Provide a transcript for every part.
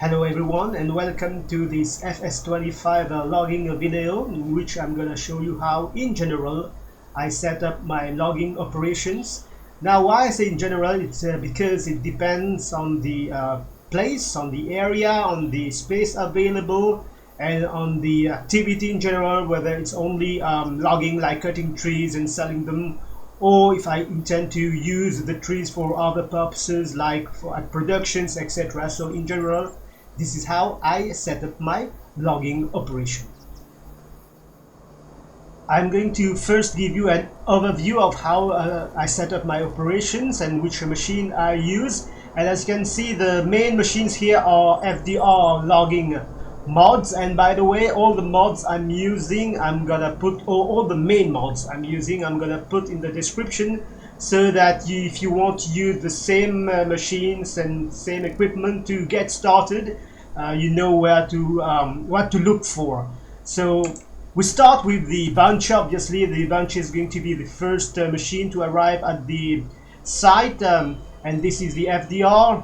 Hello everyone and welcome to this FS25 logging video in which I'm gonna show you how in general I set up my logging operations. Now why I say in general, it's because it depends on the place, on the area, on the space available and on the activity in general, whether it's only logging like cutting trees and selling them, or if I intend to use the trees for other purposes like for productions, etc. So in general, this is how I set up my logging operation. I'm going to first give you an overview of how I set up my operations and which machine I use. And as you can see, the main machines here are FDR logging mods. And by the way, all the mods I'm using, I'm gonna put all the main mods I'm using, I'm gonna put in the description, so that if you want to use the same machines and same equipment to get started, you know where to what to look for. So we start with the bunch. Obviously the bunch is going to be the first machine to arrive at the site, and this is the FDR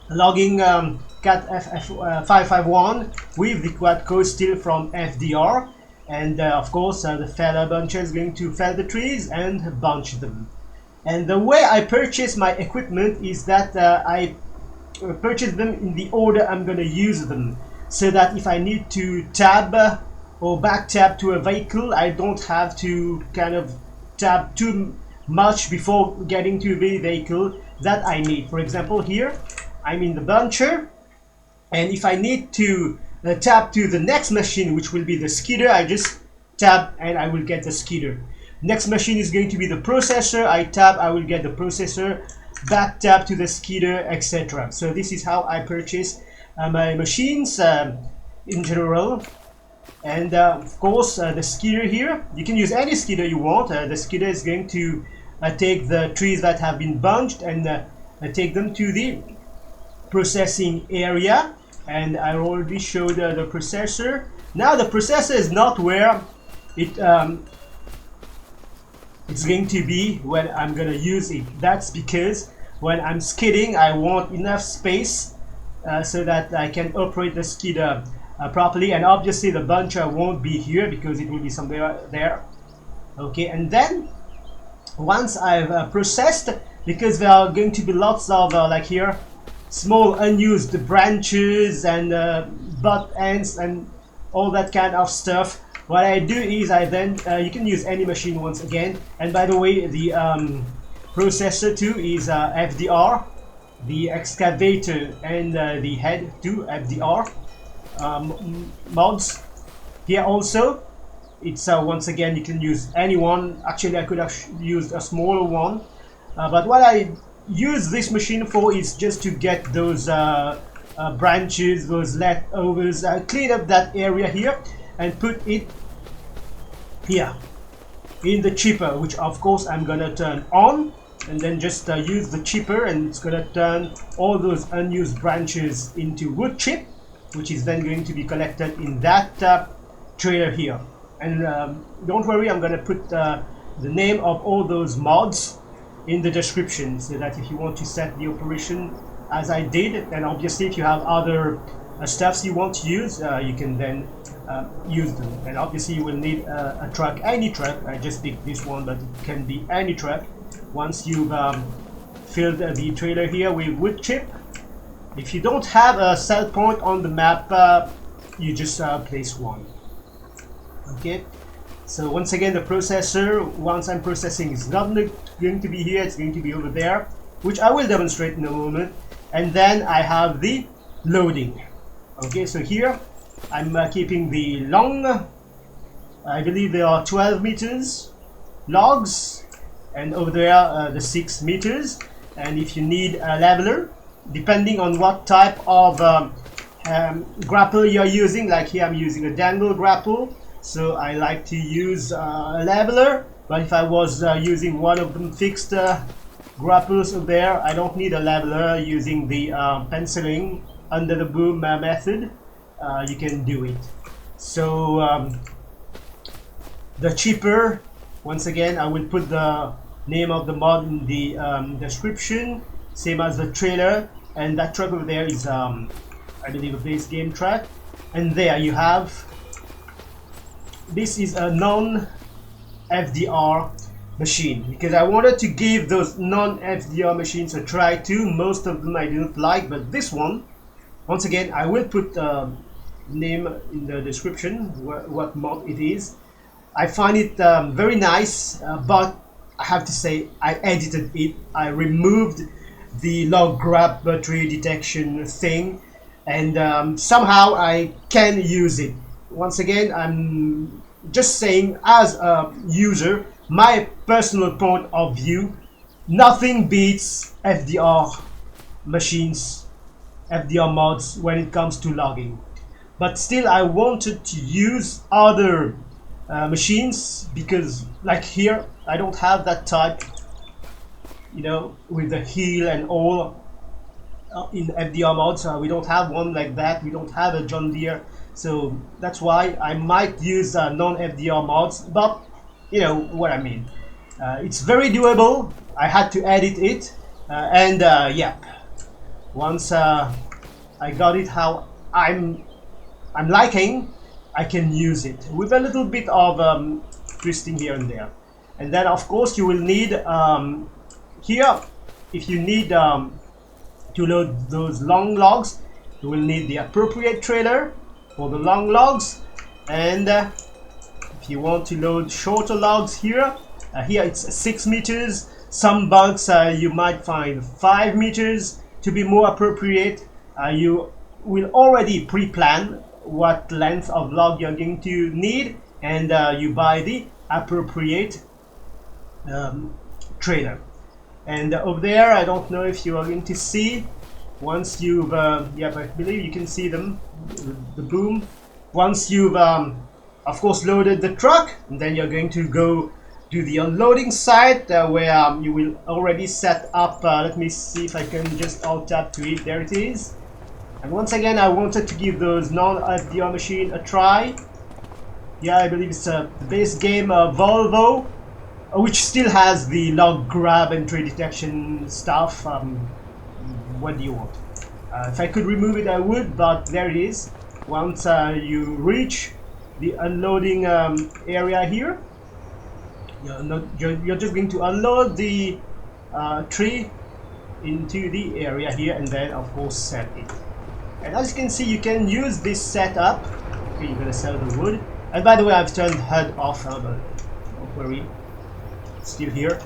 logging CAT FF551 with the quad code still from FDR, and of course the feller buncher is going to fell the trees and bunch them. And the way I purchase my equipment is that I purchase them in the order I'm going to use them, so that if I need to tab or back tab to a vehicle, I don't have to kind of tab too much before getting to the vehicle that I need. For example, here I'm in the buncher, and if I need to tab to the next machine, which will be the skidder, I just tab and I will get the skidder. Next machine is going to be the processor. I tab, I will get the processor, back tab to the skidder, etc. So this is how I purchase my machines in general. And of course the skidder here, you can use any skidder you want. The skidder is going to take the trees that have been bunched and take them to the processing area. And I already showed the processor. Now the processor is not where it's going to be when I'm gonna use it. That's because when I'm skidding, I want enough space so that I can operate the skidder properly. And obviously the buncher won't be here because it will be somewhere there. Okay, and then once I've processed, because there are going to be lots of like here, small unused branches and butt ends and all that kind of stuff, what I do is I then you can use any machine once again. And by the way, the processor too is FDR, the excavator and the head too FDR mods. Here also it's once again you can use any one. Actually I could have used a smaller one, but what I use this machine for is just to get those branches, those leftovers, clean up that area here and put it here in the chipper, which of course I'm gonna turn on, and then just use the chipper, and it's gonna turn all those unused branches into wood chip, which is then going to be collected in that trailer here. And don't worry, I'm gonna put the name of all those mods in the description, so that if you want to set the operation as I did, and obviously if you have other stuffs you want to use, you can then use them. And obviously you will need a truck, any truck. I just picked this one, but it can be any truck. Once you've filled the trailer here with wood chip, if you don't have a set point on the map, you just place one. Okay, so once again the processor, once I'm processing, is not going to be here, it's going to be over there, which I will demonstrate in a moment. And then I have the loading. Okay, so here I'm keeping the long, I believe there are 12 meters logs, and over there the 6 meters. And if you need a leveler, depending on what type of grapple you're using, like here I'm using a dangle grapple, so I like to use a leveler. But if I was using one of them fixed grapples over there, I don't need a leveler. Using the penciling under the boom method, you can do it. So the chipper, once again I will put the name of the mod in the description, same as the trailer. And that truck over there is I believe, a base game track. And there you have, this is a non-FDR machine, because I wanted to give those non-FDR machines a try too. Most of them I didn't like, but this one, once again, I will put name in the description what mod it is. I find it very nice, but I have to say I edited it. I removed the log grab battery detection thing, and somehow I can use it. Once again, I'm just saying, as a user, my personal point of view, nothing beats FDR machines, FDR mods when it comes to logging. But still, I wanted to use other machines, because like here I don't have that type, you know, with the heel and all in FDR mods. We don't have one like that. We don't have a John Deere, so that's why I might use non-FDR mods, but you know what I mean. It's very doable. I had to edit it, and yeah, once I got it how I'm liking, I can use it with a little bit of twisting here and there. And then of course you will need here, if you need to load those long logs, you will need the appropriate trailer for the long logs. And if you want to load shorter logs here, here it's 6 meters. Some bugs you might find 5 meters to be more appropriate. You will already pre-plan what length of log you're going to need, and you buy the appropriate trailer. And over there, I don't know if you are going to see, once you've yeah, I believe you can see them, the boom. Once you've of course loaded the truck, and then you're going to go do the unloading site, where you will already set up, let me see if I can just alt tab to it. There it is. And once again, I wanted to give those non-FDR machine a try. Yeah, I believe it's the base game Volvo, which still has the log grab and tree detection stuff. What do you want? If I could remove it, I would, but there it is. Once you reach the unloading area here, you're just going to unload the tree into the area here, and then of course set it. And as you can see, you can use this setup. Okay, you're gonna sell the wood. And by the way, I've turned HUD off, but don't worry, it's still here.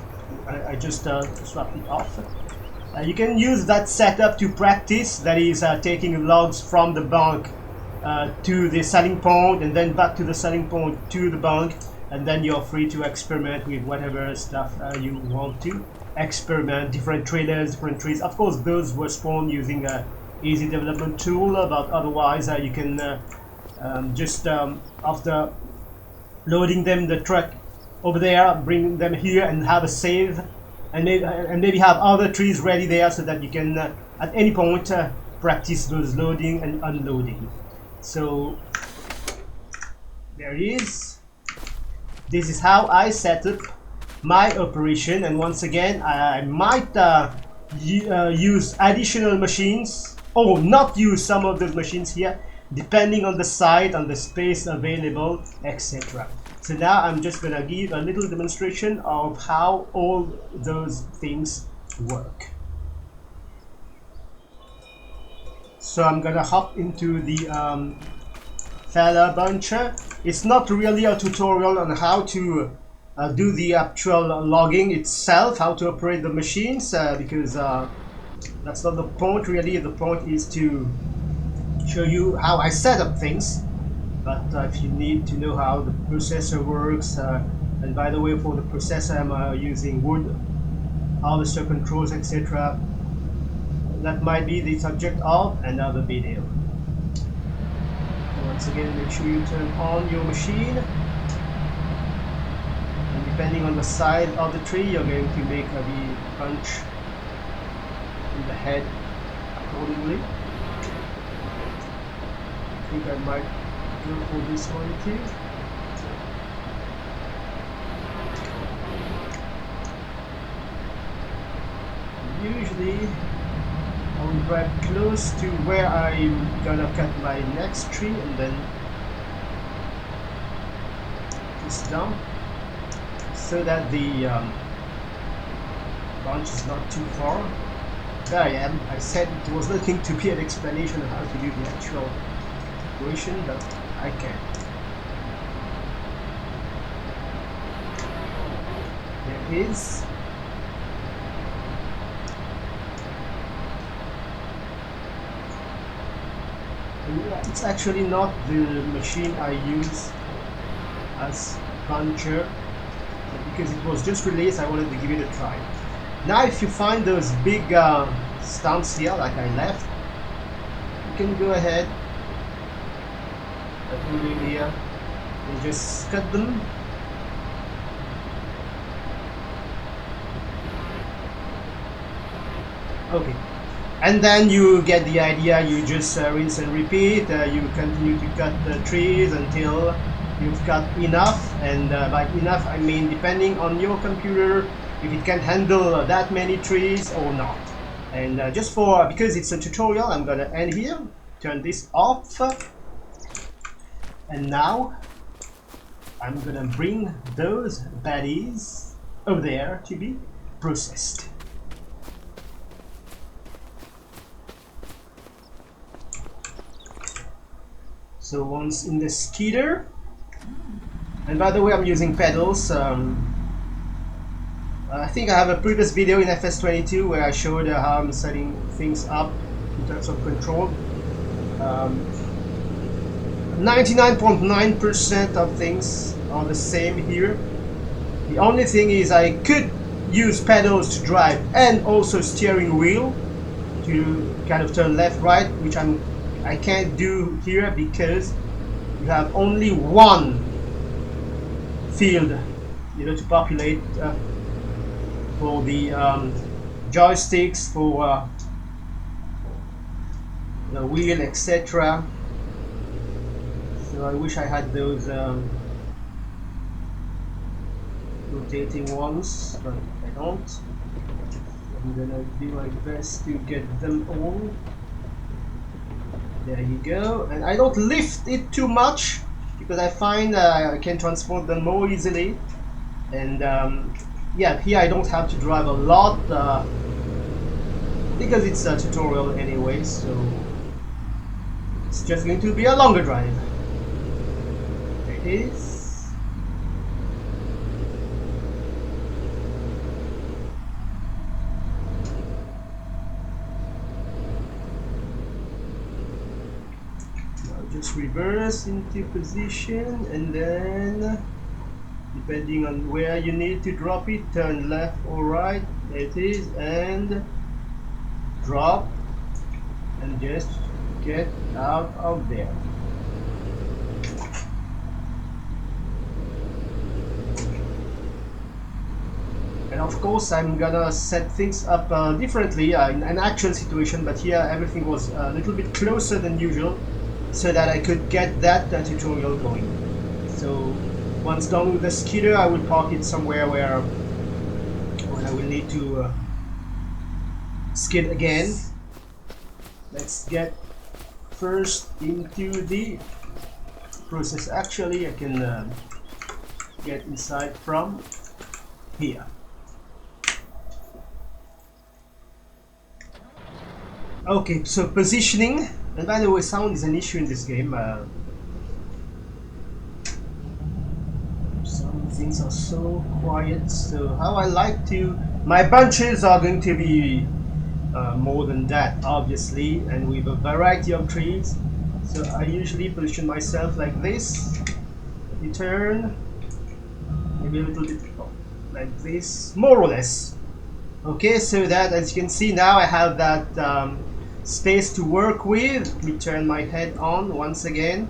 I just swapped it off. You can use that setup to practice, that is taking logs from the bank to the selling point, and then back to the selling point to the bank, and then you're free to experiment with whatever stuff you want to experiment. Different trailers, different trees. Of course, those were spawned using a easy development tool, but otherwise you can just after loading them the truck over there, bring them here and have a save, and maybe have other trees ready there, so that you can at any point practice those loading and unloading. So there it is. This is how I set up my operation, and once again I might use additional machines, or not use some of those machines here, depending on the site, on the space available, etc. So now I'm just gonna give a little demonstration of how all those things work. So I'm gonna hop into the Fella Buncher. It's not really a tutorial on how to do the actual logging itself, how to operate the machines, because that's not the point really. The point is to show you how I set up things. But if you need to know how the processor works, and by the way, for the processor I'm using wood harvester controls, etc. That might be the subject of another video. Once again, make sure you turn on your machine, and depending on the size of the tree, you're going to make the punch in the head accordingly. I think I might go for this one too. Usually will grab close to where I'm gonna cut my next tree and then just dump so that the branch is not too far. There I am. I said it was not going to be an explanation of how to do the actual operation, but I can. There it is. And it's actually not the machine I use as puncher, but because it was just released, I wanted to give it a try. Now if you find those big stumps here, like I left, you can go ahead, like we do here, and just cut them. Okay, and then you get the idea. You just rinse and repeat. You continue to cut the trees until you've cut enough, and by enough I mean depending on your computer, if it can handle that many trees or not. And just for, because it's a tutorial, I'm gonna end here, turn this off, and now I'm gonna bring those baddies over there to be processed. So once in the skidder, and by the way I'm using pedals. I think I have a previous video in FS25 where I showed how I'm setting things up in terms of control. 99.9% of things are the same here. The only thing is I could use pedals to drive and also steering wheel to kind of turn left right, which I can't do here because you have only one field, you know, to populate for the joysticks, for the wheel, etc. So I wish I had those rotating ones, but I don't. I'm gonna do my best to get them all. There you go. And I don't lift it too much because I find I can transport them more easily. And yeah, here I don't have to drive a lot because it's a tutorial anyway, so it's just going to be a longer drive. There it is. Now just reverse into position, and then depending on where you need to drop it, turn left or right. There it is, and drop, and just get out of there. And of course I'm gonna set things up differently in an actual situation, but here everything was a little bit closer than usual so that I could get that tutorial going. So once done with the skidder, I will park it somewhere where I will need to skid again. Let's get first into the process. Actually, I can get inside from here. Okay, so positioning, and by the way, sound is an issue in this game. Things are so quiet, so how I like to, my bunches are going to be more than that obviously, and with a variety of trees. So I usually position myself like this, return, maybe a little bit like this, more or less. Okay, so that, as you can see now, I have that space to work with. Let me turn my head on once again.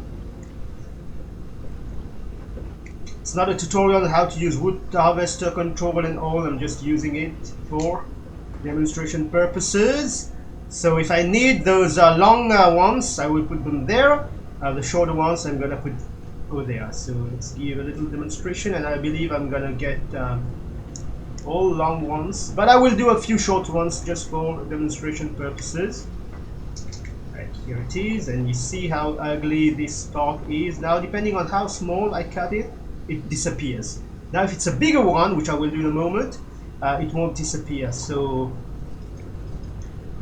It's not a tutorial on how to use wood harvester control and all. I'm just using it for demonstration purposes. So if I need those long ones, I will put them there. The shorter ones I'm gonna put over there. So let's give a little demonstration, and I believe I'm gonna get all long ones, but I will do a few short ones just for demonstration purposes. Right, here it is, and you see how ugly this part is. Now, depending on how small I cut it, it disappears. Now, if it's a bigger one, which I will do in a moment, it won't disappear. So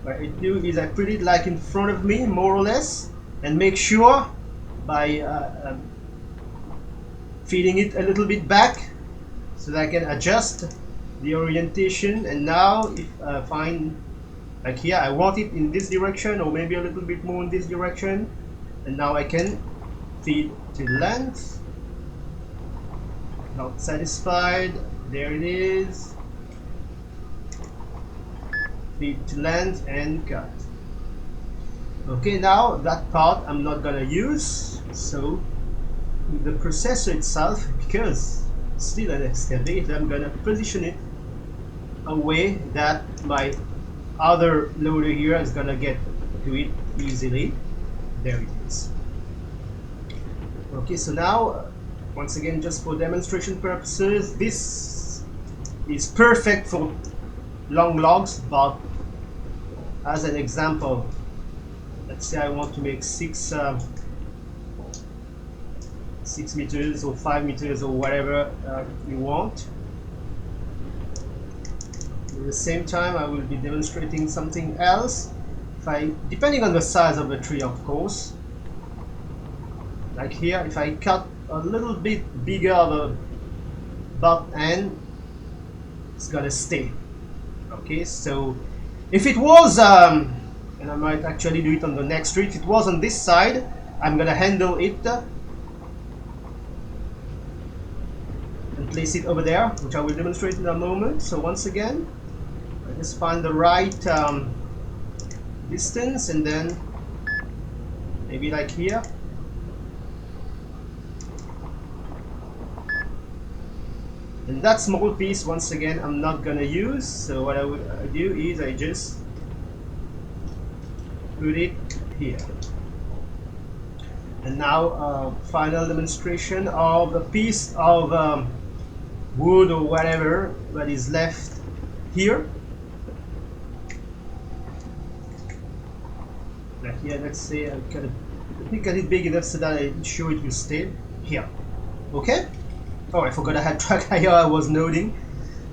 what I do is I put it like in front of me, more or less, and make sure by feeding it a little bit back so that I can adjust the orientation. And now if I find, like here, I want it in this direction or maybe a little bit more in this direction, and now I can feed to length. Not satisfied, there it is. Feed to length and cut. Okay, now that part I'm not gonna use. So the processor itself, because it's still an excavator, I'm gonna position it a way that my other loader here is gonna get to it easily. There it is. Okay, so now once again, just for demonstration purposes, this is perfect for long logs, but as an example, let's say I want to make 6 meters or 5 meters or whatever you want. At the same time, I will be demonstrating something else. Depending on the size of the tree, of course. Like here, if I cut a little bit bigger the butt end, it's gonna stay. Okay, so if it was, and I might actually do it on the next tree, if it was on this side, I'm gonna handle it and place it over there, which I will demonstrate in a moment. So once again, I just find the right distance, and then maybe like here. And that small piece, once again, I'm not gonna use. So what I would do is I just put it here. And now final demonstration of a piece of wood or whatever that is left here. Like here, let's say I cut it big enough so that I'm sure it will stay here. Okay? Oh, I forgot I had track here, I was noting.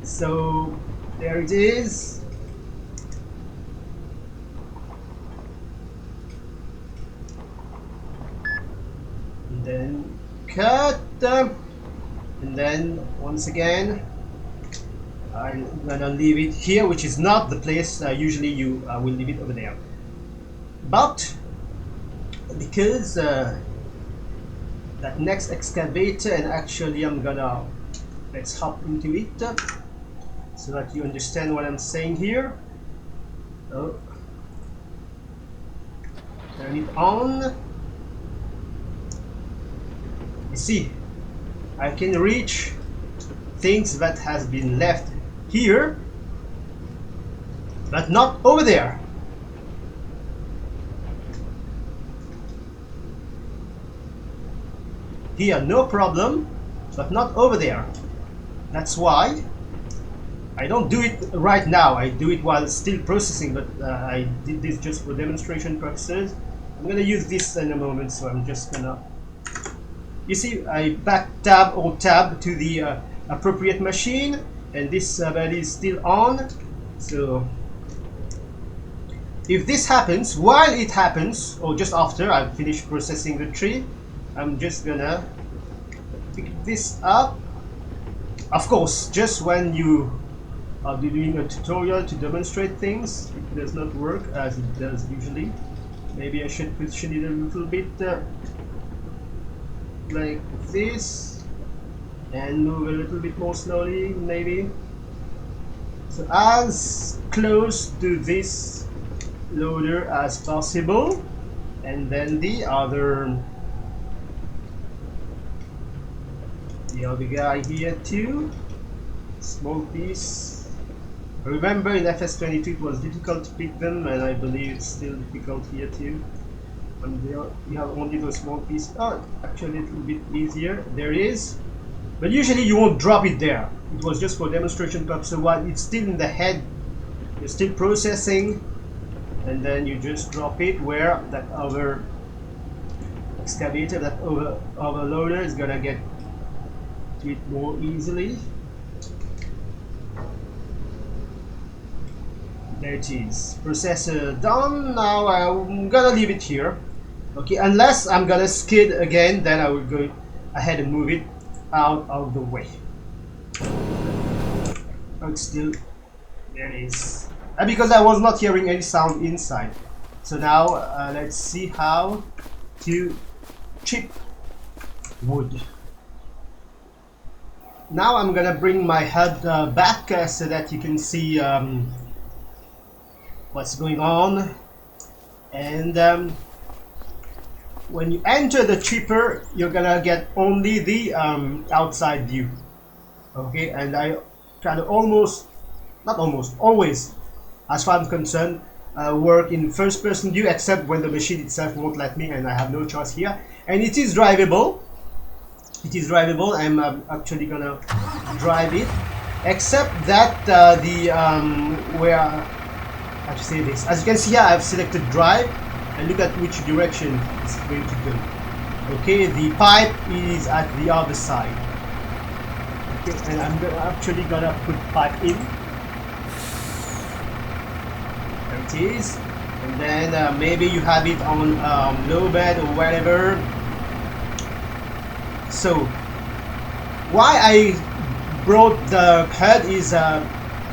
So there it is. And then cut. And then once again, I'm gonna leave it here, which is not the place usually you will leave it over there. But because that next excavator, and actually I'm gonna, let's hop into it so that you understand what I'm saying here. So turn it on. You see, I can reach things that has been left here, but not over there. Here, no problem, but not over there. That's why I don't do it right now. I do it while still processing, but I did this just for demonstration purposes. I'm gonna use this in a moment, so I'm just gonna, you see, I back tab or tab to the appropriate machine, and this bed is still on. So if this happens, while it happens, or just after I've finished processing the tree, I'm just gonna pick this up. Of course, just when you are doing a tutorial to demonstrate things, it does not work as it does usually. Maybe I should position it a little bit like this, and move a little bit more slowly, maybe. So as close to this loader as possible, and then the other guy here too, small piece. Remember, in FS25 it was difficult to pick them, and I believe it's still difficult here too. And you have only those small pieces. Oh, actually a little bit easier. There it is. But usually you won't drop it there. It was just for demonstration purposes. While it's still in the head, you're still processing, and then you just drop it where that other excavator, that overloader is gonna get to it more easily. There it is. Processor done. Now I'm gonna leave it here. Okay, unless I'm gonna skid again, then I will go ahead and move it out of the way. Oh, it's still, there it is. And because I was not hearing any sound inside. So now let's see how to chip wood. Now I'm gonna bring my HUD back so that you can see what's going on. And when you enter the chipper, you're gonna get only the outside view. Okay, and I kind of always, as far as I'm concerned, work in first-person view, except when the machine itself won't let me, and I have no choice here. And it is drivable. It is drivable. I'm actually gonna drive it, except that where how to say this? As you can see here, I've selected drive, and look at which direction it's going to go. Okay, the pipe is at the other side. Okay, and I'm actually gonna put pipe in. There it is. And then maybe you have it on low bed or whatever. So why I brought the HUD is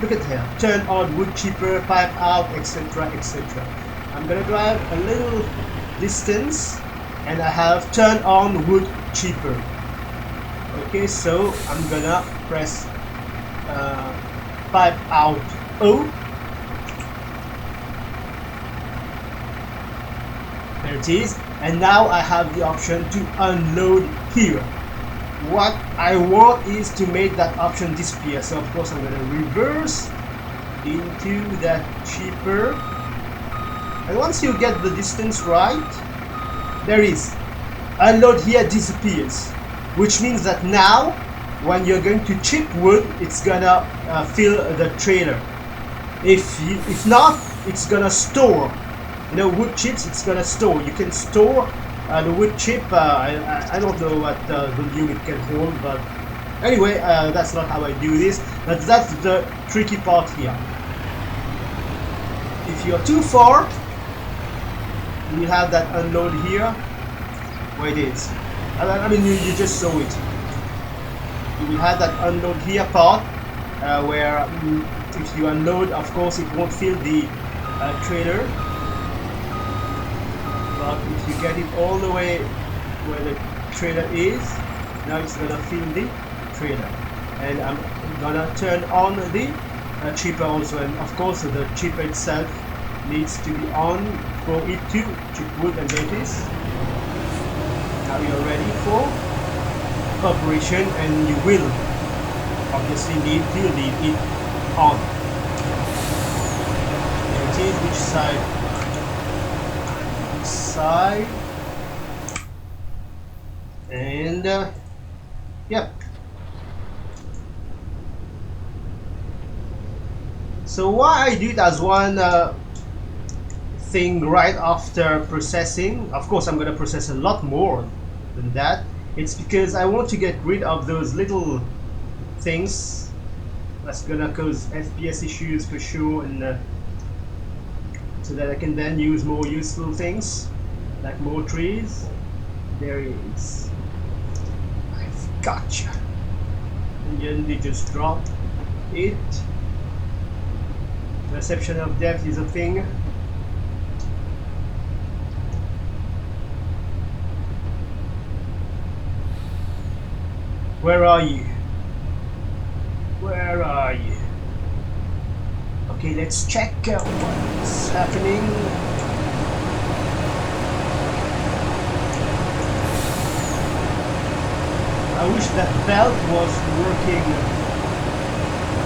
look at here, turn on wood chipper, pipe out, etc, etc. I'm gonna drive a little distance and I have turn on wood chipper. Okay, so I'm gonna press pipe out O. There it is. And now I have the option to unload here. What I want is to make that option disappear. So of course I'm going to reverse into that chipper. And once you get the distance right, there is. Unload here disappears. Which means that now, when you're going to chip wood, it's gonna fill the trailer. If not, it's gonna store. You know, wood chips, it's gonna store. You can store the wood chip. I don't know what volume it can hold, but anyway, that's not how I do this. But that's the tricky part here. If you're too far, you have that unload here, where it is. I mean, you just saw it. You will have that unload here part, where if you unload, of course, it won't fill the trailer. But if you get it all the way where the trailer is, now it's gonna fill the trailer. And I'm gonna turn on the chipper also, and of course the chipper itself needs to be on for it to chip wood, and there it is. Now you're ready for operation, and you will obviously need to leave it on. There it is. Which side? Side, and yep. So why I do it as one thing right after processing, of course I'm going to process a lot more than that. It's because I want to get rid of those little things that's going to cause FPS issues for sure, and so that I can then use more useful things, like more trees. There it is. I've gotcha. And then they just drop it. Perception of depth is a thing. Where are you? Where are you? Okay, let's check what's happening. I wish that belt was working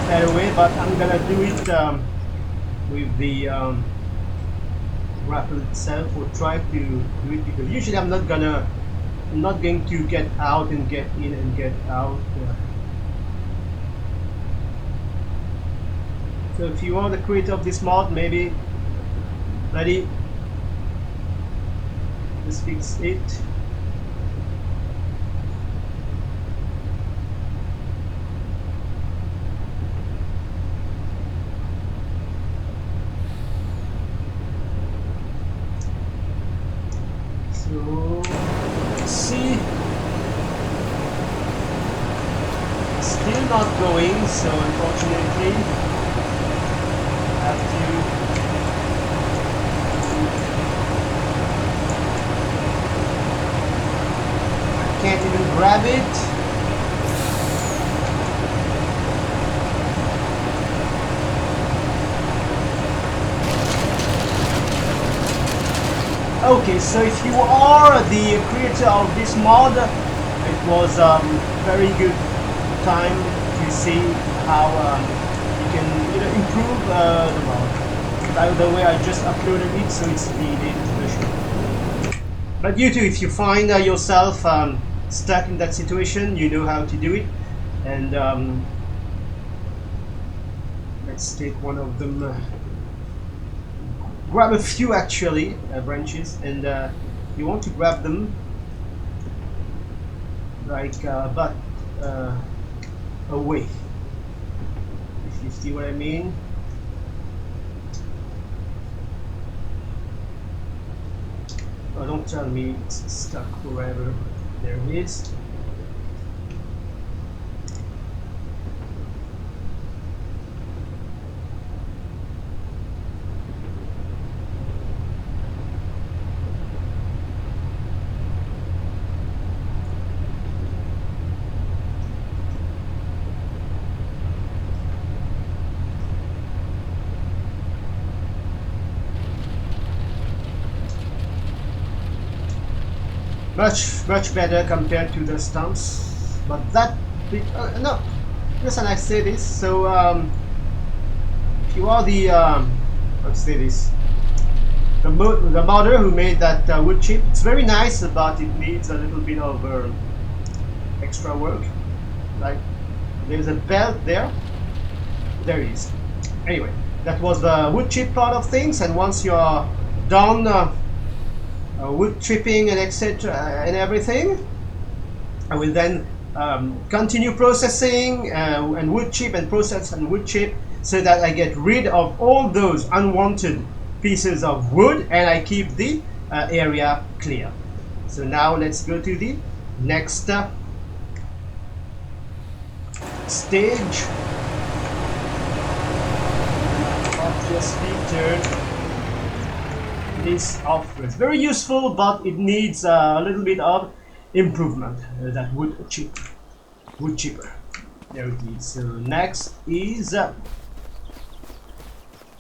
that way, but I'm gonna do it with the grapple itself, or try to do it, because usually I'm not gonna I'm not going to get out and get in and get out. So if you want the creator of this mod, maybe ready, let's fix it. So let's see. Still not going, so unfortunately I have to. I can't even grab it. Okay, so if you are the creator of this mod, it was very good time to see how you can improve the mod. By the way, I just uploaded it, so it's the latest version. But you too, if you find yourself stuck in that situation, you know how to do it. And let's take one of them. Grab a few actually branches, and you want to grab them like but away, if you see what I mean. Oh, don't tell me it's stuck forever. There it is. Much better compared to the stumps, but that bit, no, listen, I say this. So if you are the let's say this, the modder who made that wood chip, it's very nice, but it needs a little bit of extra work. Like there's a belt there. There it is. Anyway, that was the wood chip part of things, and once you are done wood chipping and etc. And everything, I will then continue processing and wood chip and process and wood chip, so that I get rid of all those unwanted pieces of wood and I keep the area clear. So now let's go to the next stage. Obviously turn this off. It's very useful, but it needs a little bit of improvement. That wood chipper. There it is. So next is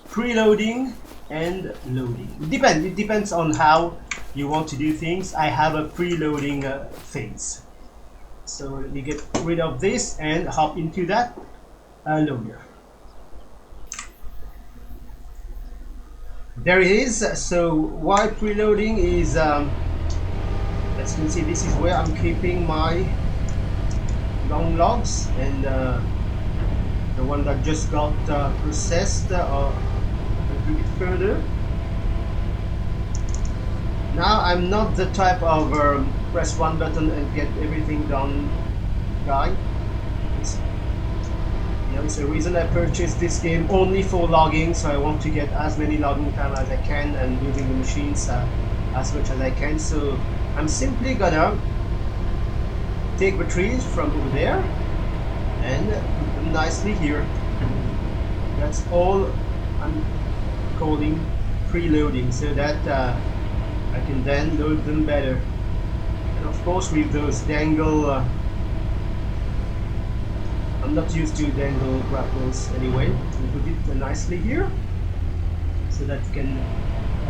preloading and loading. It depends on how you want to do things. I have a preloading phase. So let me get rid of this and hop into that loader. There it is. So while preloading is, as you can see, this is where I'm keeping my long logs, and the one that just got processed a little bit further. Now I'm not the type of press one button and get everything done guy. It's the reason I purchased this game only for logging, so I want to get as many logging time as I can and moving the machines as much as I can. So I'm simply gonna take the trees from over there and put them nicely here. That's all I'm calling preloading, so that I can then load them better. And of course with those dangle I'm not used to dangle grapples anyway. We put it nicely here, so that can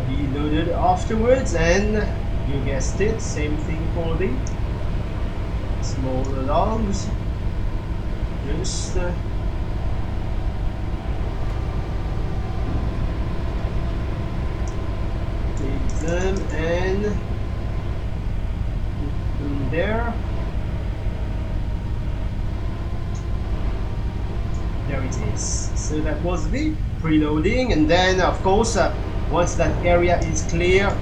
be loaded afterwards. And you guessed it, same thing for the smaller logs. Just take them and put them there. There it is. So that was the preloading, and then of course once that area is clear,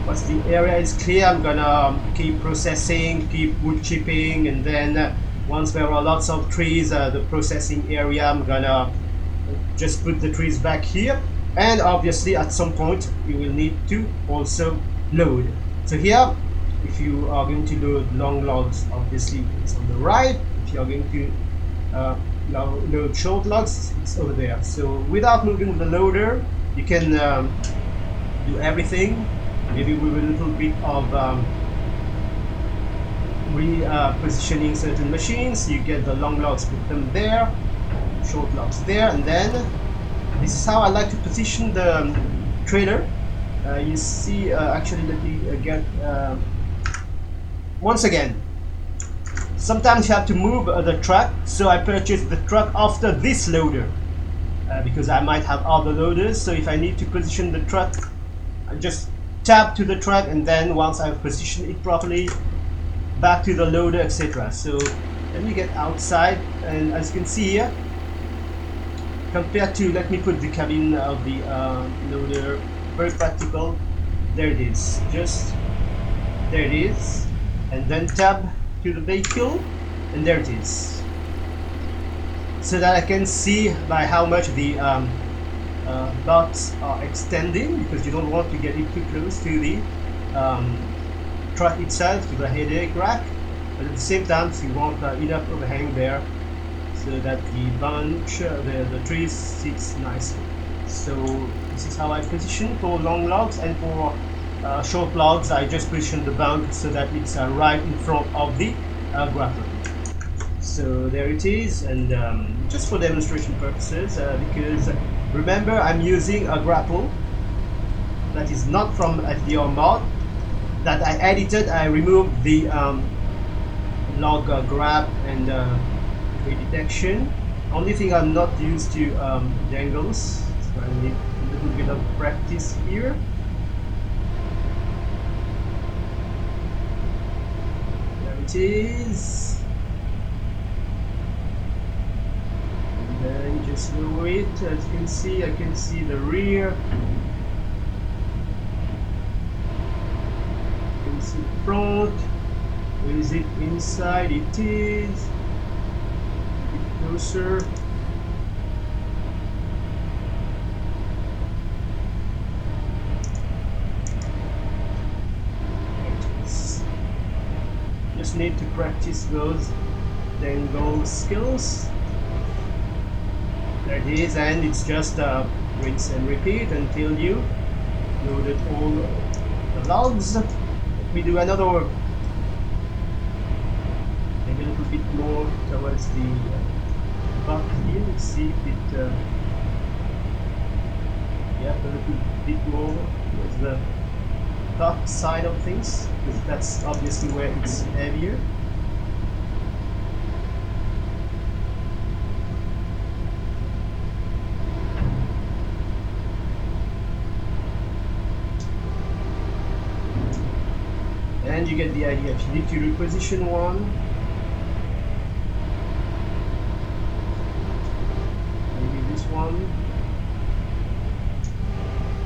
once the area is clear, I'm gonna keep processing, keep wood chipping, and then once there are lots of trees, the processing area, I'm gonna just put the trees back here. And obviously at some point you will need to also load. So here, if you are going to load long logs, obviously it's on the right. If you are going to load short logs, it's over there. So without moving the loader, you can do everything. Maybe with a little bit of repositioning certain machines. You get the long logs, put them there, short logs there, and then this is how I like to position the trailer. You see, actually let me get once again, sometimes you have to move the truck, so I purchased the truck after this loader because I might have other loaders. So if I need to position the truck, I just tap to the truck, and then once I've positioned it properly, back to the loader, etc. So let me get outside, and as you can see here, compared to, let me put the cabin of the loader, very practical. There it is, just there it is, and then tab to the vehicle, and there it is, so that I can see by how much the dots are extending, because you don't want to get it too close to the truck itself, to the headache rack, but at the same time you want enough overhang there so that the bunch, the trees sits nicely. So this is how I position for long logs, and for short logs I just position the bunk so that it's right in front of the grapple. So there it is, and just for demonstration purposes, because remember I'm using a grapple that is not from FDR mod, that I edited. I removed the log grab and detection. Only thing I'm not used to dangles, so I need a little bit of practice here. There it is. And then just lower it. As you can see, I can see the rear. You can see the front. Where is it? Inside it is. Closer. Just need to practice those dangle skills. There it is, and it's just rinse and repeat until you loaded all the logs. Let me do another, maybe a little bit more towards the back here. Let's see if it, yeah, a little bit more towards the back side of things, because that's obviously where it's heavier. And you get the idea. If you need to reposition one, maybe this one.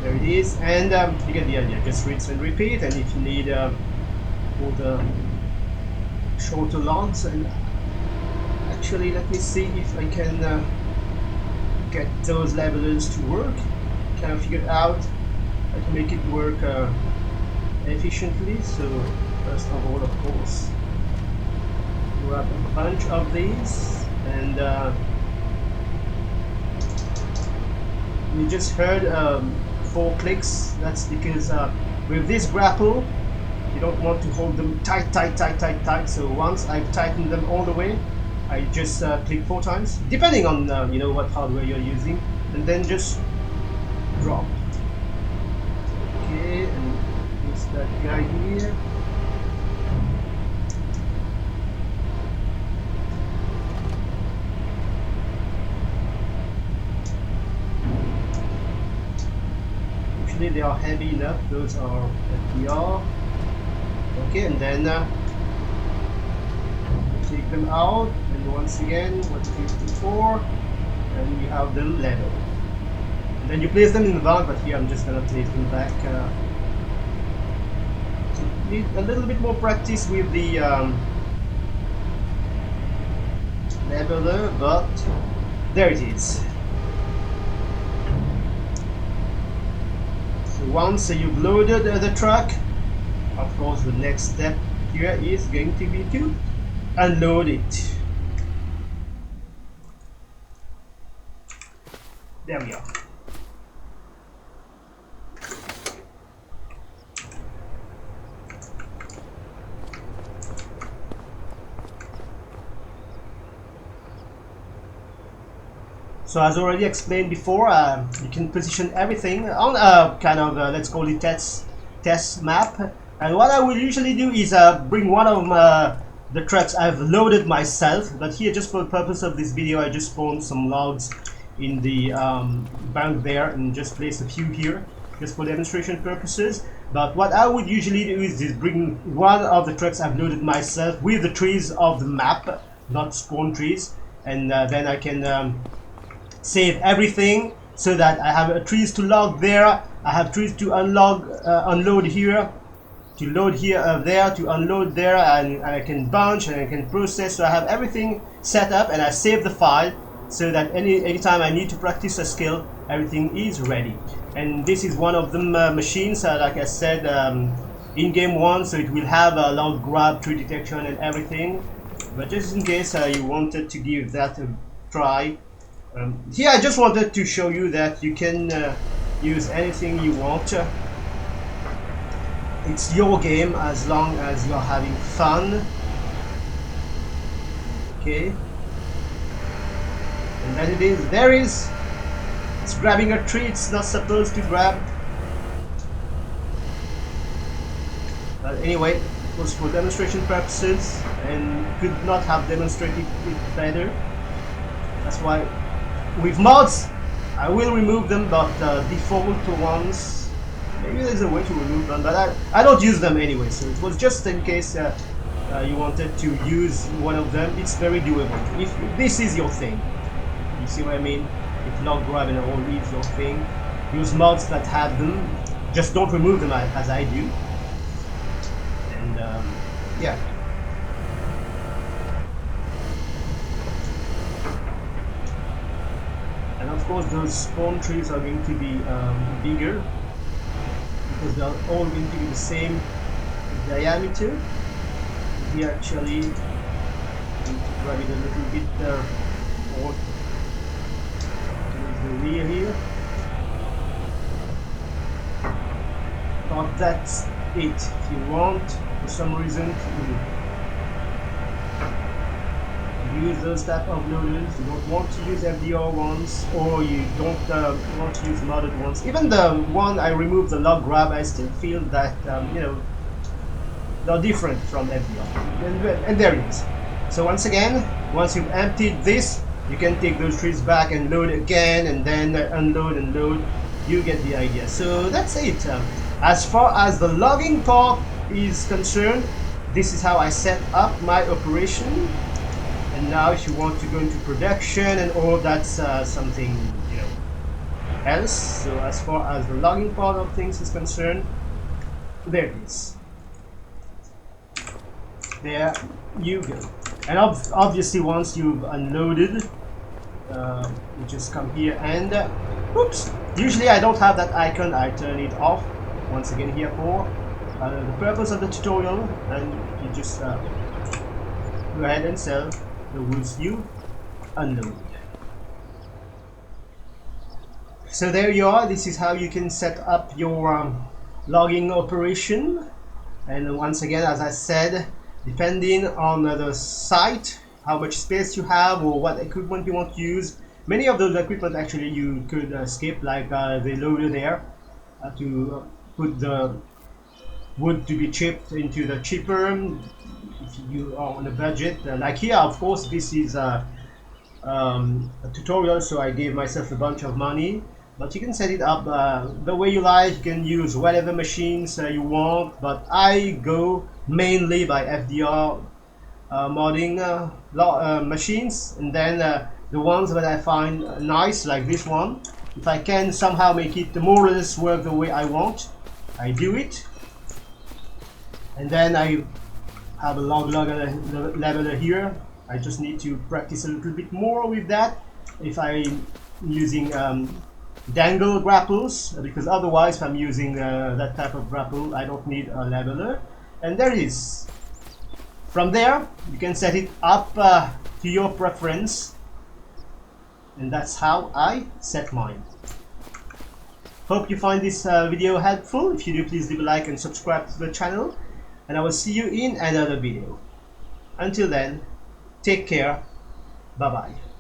There it is, and you get the idea. Just rinse and repeat. And if you need all the shorter logs, and actually, let me see if I can get those levelers to work. Kind of figured out how to make it work efficiently. So first of all, of course, grab a bunch of these, and you just heard 4 clicks. That's because with this grapple you don't want to hold them tight. So once I've tightened them all the way, I just click 4 times, depending on you know what hardware you're using, and then just drop. Okay, and here's that guy here. They are heavy enough. Those are FDR. Okay, and then take them out, and once again 1, 2, 3, 4, and you have them level. And then you place them in the van, but here I'm just gonna place them back. So need a little bit more practice with the leveler, but there it is. So once you've loaded the truck, of course the next step here is going to be to unload it. There we are. So as already explained before, you can position everything on a kind of let's call it test map. And what I will usually do is bring one of the trucks I've loaded myself, but here just for the purpose of this video I just spawned some logs in the bank there and just place a few here just for demonstration purposes. But what I would usually do is just bring one of the trucks I've loaded myself with the trees of the map, not spawn trees, and then I can save everything so that I have trees to log there, I have trees to unload here, to load here, there, to unload there, and I can bunch and I can process. So I have everything set up and I save the file so that anytime I need to practice a skill, everything is ready. And this is one of the machines, like I said, in-game one, so it will have a log grab, tree detection and everything. But just in case you wanted to give that a try, here I just wanted to show you that you can use anything you want. It's your game as long as you're having fun. Okay. And then it's grabbing a tree it's not supposed to grab. But anyway, it was for demonstration purposes and could not have demonstrated it better. That's why with mods I will remove them, but default ones, maybe there's a way to remove them, but I don't use them anyway, so it was just in case you wanted to use one of them. It's very doable if this is your thing. You see what I mean? If log grab and all is your thing, use mods that have them, just don't remove them as I do. And yeah. And of course those spawn trees are going to be bigger because they are all going to be the same diameter. We actually need to grab it a little bit more towards the rear here. But that's it. If you want, for some reason, to use those type of loaders, you don't want to use FDR ones, or you don't want to use modded ones. Even the one I removed the log grab, I still feel that you know, they're different from FDR, and there it is. So once again, once you've emptied this, you can take those trees back and load again, and then unload and load. You get the idea. So that's it. As far as the logging part is concerned, this is how I set up my operation. And now if you want to go into production and all, that's something, you know, else. So as far as the logging part of things is concerned, there it is. There you go. And obviously once you've unloaded, you just come here and oops, usually I don't have that icon, I turn it off once again here for the purpose of the tutorial, and you just go ahead and sell the woods you unload. So there you are. This is how you can set up your logging operation. And once again, as I said, depending on the site, how much space you have or what equipment you want to use, many of those equipment actually you could skip, like the loader there, to put the wood to be chipped into the chipper if you are on a budget. Like here, of course, this is a tutorial, so I gave myself a bunch of money, but you can set it up the way you like. You can use whatever machines you want, but I go mainly by FDR modding machines, and then the ones that I find nice, like this one, if I can somehow make it more or less work the way I want, I do it. And then I have a log leveler here. I just need to practice a little bit more with that if I'm using dangle grapples, because otherwise if I'm using that type of grapple I don't need a leveler. And there it is. From there you can set it up to your preference, and that's how I set mine. Hope you find this video helpful. If you do, please leave a like and subscribe to the channel, and I will see you in another video. Until then, take care. Bye bye.